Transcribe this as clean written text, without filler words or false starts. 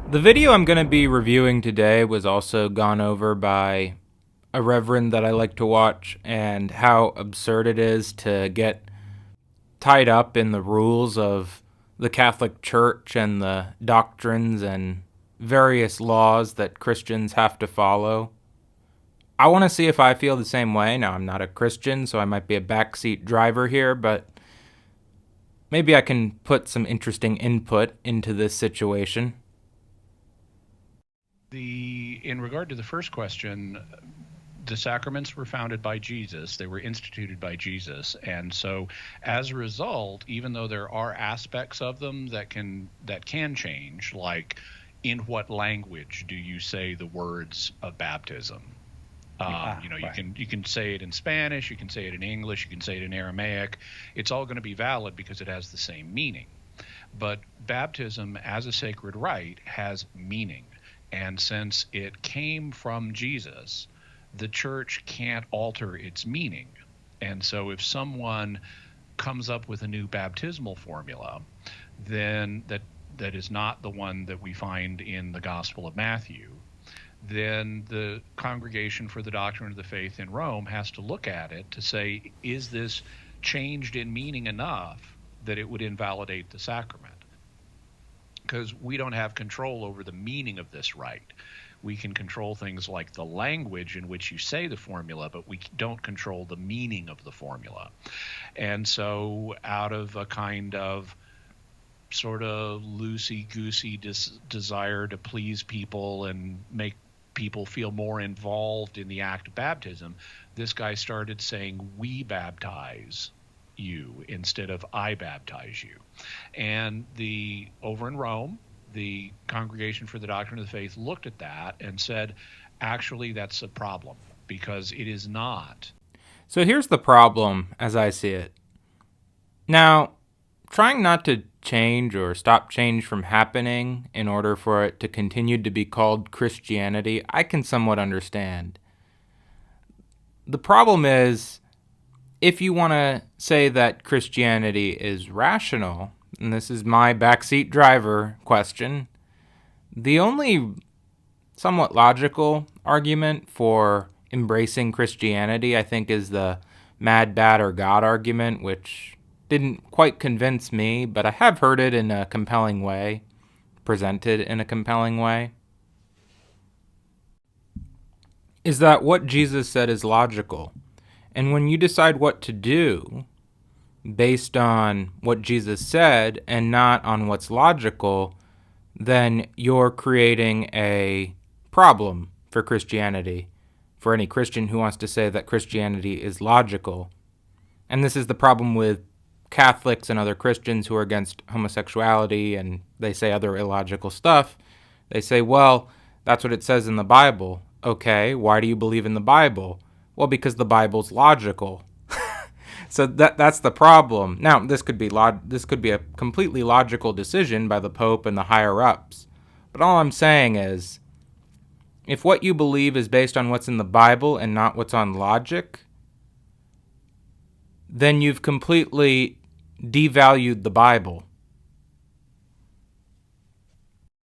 The video I'm going to be reviewing today was also gone over by a reverend that I like to watch, and how absurd it is to get tied up in the rules of the Catholic Church and the doctrines and various laws that Christians have to follow. I want to see if I feel the same way. Now, I'm not a Christian, so I might be a backseat driver here, but maybe I can put some interesting input into this situation. In regard to the first question, the sacraments were founded by Jesus. They were instituted by Jesus. And so as a result, even though there are aspects of them that can change, like in what language do you say the words of baptism? You can say it in Spanish, you can say it in English, you can say it in Aramaic. It's all going to be valid because it has the same meaning. But baptism as a sacred rite has meaning. And since it came from Jesus, the church can't alter its meaning. And so if someone comes up with a new baptismal formula, then that is not the one that we find in the Gospel of Matthew, then the Congregation for the Doctrine of the Faith in Rome has to look at it to say, is this changed in meaning enough that it would invalidate the sacrament? Because we don't have control over the meaning of this rite. We can control things like the language in which you say the formula, but we don't control the meaning of the formula. And so out of a kind of sort of loosey-goosey desire to please people and make people feel more involved in the act of baptism, this guy started saying, "We baptize you," instead of "I baptize you." And over in Rome, the Congregation for the Doctrine of the Faith looked at that and said, actually, that's a problem because it is not. So here's the problem as I see it. Now, trying not to change or stop change from happening in order for it to continue to be called Christianity, I can somewhat understand. The problem is, if you want to say that Christianity is rational, and this is my backseat driver question, the only somewhat logical argument for embracing Christianity, I think, is the mad, bad, or God argument, which didn't quite convince me, but I have heard it in a compelling way, presented in a compelling way, is that what Jesus said is logical. And when you decide what to do based on what Jesus said and not on what's logical, then you're creating a problem for Christianity, for any Christian who wants to say that Christianity is logical. And this is the problem with Catholics and other Christians who are against homosexuality, and they say other illogical stuff. They say, well, that's what it says in the Bible. Okay, why do you believe in the Bible? Well, because the Bible's logical. So that's the problem. Now, this could be a completely logical decision by the Pope and the higher ups. But all I'm saying is, if what you believe is based on what's in the Bible and not what's on logic, then you've completely devalued the Bible.